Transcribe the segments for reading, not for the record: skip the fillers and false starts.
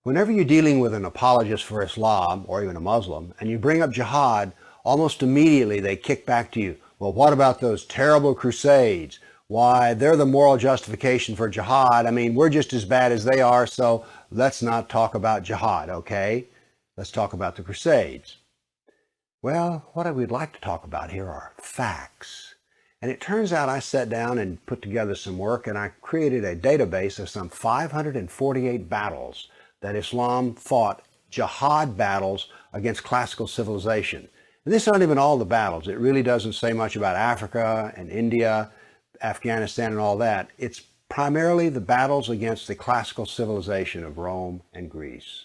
Whenever you're dealing with an apologist for Islam, or even a Muslim, and you bring up jihad, almost immediately they kick back to you, well, what about those terrible Crusades? Why, they're the moral justification for jihad. I mean, we're just as bad as they are, so let's not talk about jihad, okay? Let's talk about the Crusades. Well, what I would like to talk about here are facts. And it turns out I sat down and put together some work, and I created a database of some 548 battles that Islam fought, jihad battles against classical civilization. And these aren't even all the battles. It really doesn't say much about Africa and India, Afghanistan and all that. It's primarily the battles against the classical civilization of Rome and Greece.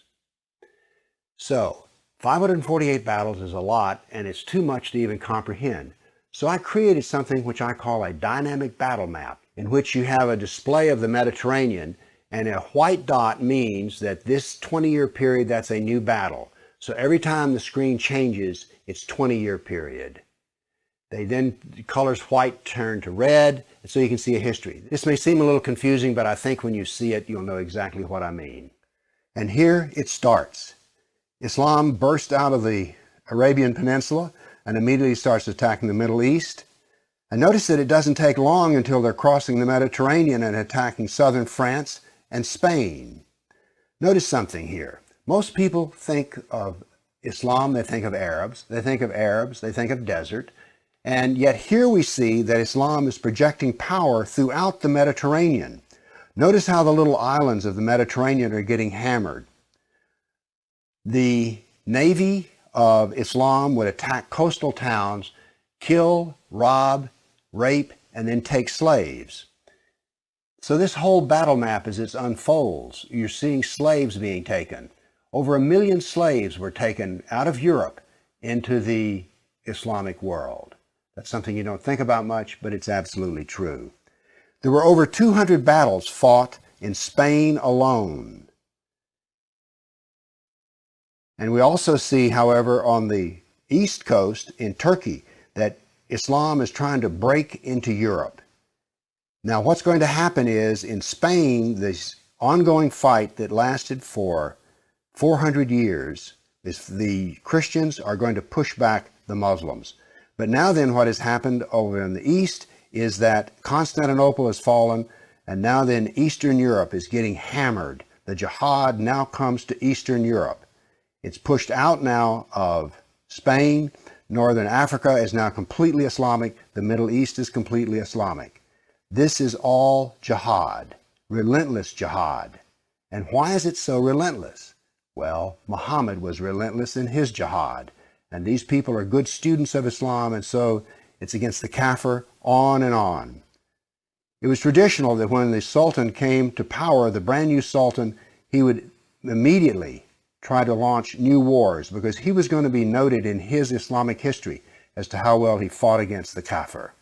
So, 548 battles is a lot, and it's too much to even comprehend. So I created something which I call a dynamic battle map, in which you have a display of the Mediterranean, and a white dot means that this 20-year period, that's a new battle. So every time the screen changes, it's 20-year period. The colors white turn to red, and so you can see a history. This may seem a little confusing, but I think when you see it, you'll know exactly what I mean. And here it starts. Islam burst out of the Arabian Peninsula and immediately starts attacking the Middle East. And notice that it doesn't take long until they're crossing the Mediterranean and attacking southern France and Spain. Notice something here. Most people think of Islam, they think of Arabs, they think of desert, and yet here we see that Islam is projecting power throughout the Mediterranean. Notice how the little islands of the Mediterranean are getting hammered. The navy of Islam would attack coastal towns, kill, rob, rape, and then take slaves. So this whole battle map, as it unfolds, you're seeing slaves being taken. Over 1 million slaves were taken out of Europe into the Islamic world. That's something you don't think about much, but it's absolutely true. There were over 200 battles fought in Spain alone. And we also see, however, on the east coast in Turkey, that Islam is trying to break into Europe. Now, what's going to happen is, in Spain, this ongoing fight that lasted for 400 years, is the Christians are going to push back the Muslims. But now then, what has happened over in the east is that Constantinople has fallen, and now then Eastern Europe is getting hammered. The jihad now comes to Eastern Europe. It's pushed out now of Spain. Northern Africa is now completely Islamic. The Middle East is completely Islamic. This is all jihad, relentless jihad. And why is it so relentless? Well, Muhammad was relentless in his jihad. And these people are good students of Islam, and so it's against the kafir, on and on. It was traditional that when the Sultan came to power, the brand new Sultan, he would immediately try to launch new wars, because he was going to be noted in his Islamic history as to how well he fought against the kafir.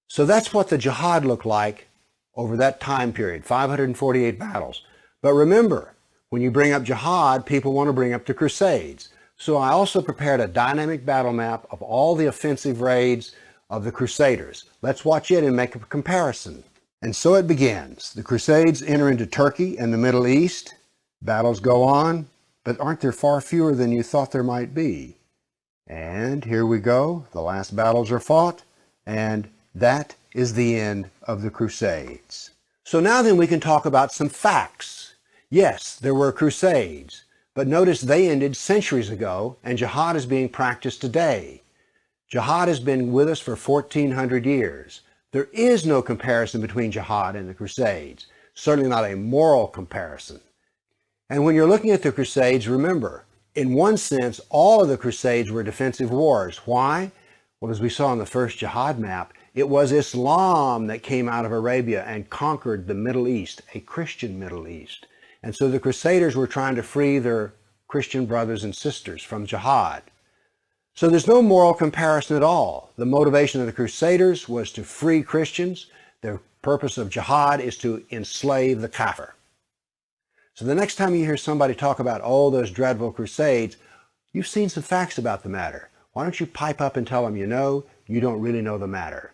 So that's what the jihad looked like over that time period, 548 battles. But remember, when you bring up jihad, people want to bring up the Crusades. So I also prepared a dynamic battle map of all the offensive raids of the Crusaders. Let's watch it and make a comparison. And so it begins. The Crusades enter into Turkey and the Middle East. Battles go on, but aren't there far fewer than you thought there might be? And here we go. The last battles are fought, and that is the end of the Crusades. So now then we can talk about some facts. Yes, there were Crusades, but notice they ended centuries ago, and jihad is being practiced today. Jihad has been with us for 1,400 years. There is no comparison between jihad and the Crusades, certainly not a moral comparison. And when you're looking at the Crusades, remember, in one sense, all of the Crusades were defensive wars. Why? Well, as we saw in the first jihad map, it was Islam that came out of Arabia and conquered the Middle East, a Christian Middle East. And so the Crusaders were trying to free their Christian brothers and sisters from jihad. So there's no moral comparison at all. The motivation of the Crusaders was to free Christians. The purpose of jihad is to enslave the kafir. So the next time you hear somebody talk about, oh, those dreadful Crusades, you've seen some facts about the matter. Why don't you pipe up and tell them you know, you don't really know the matter.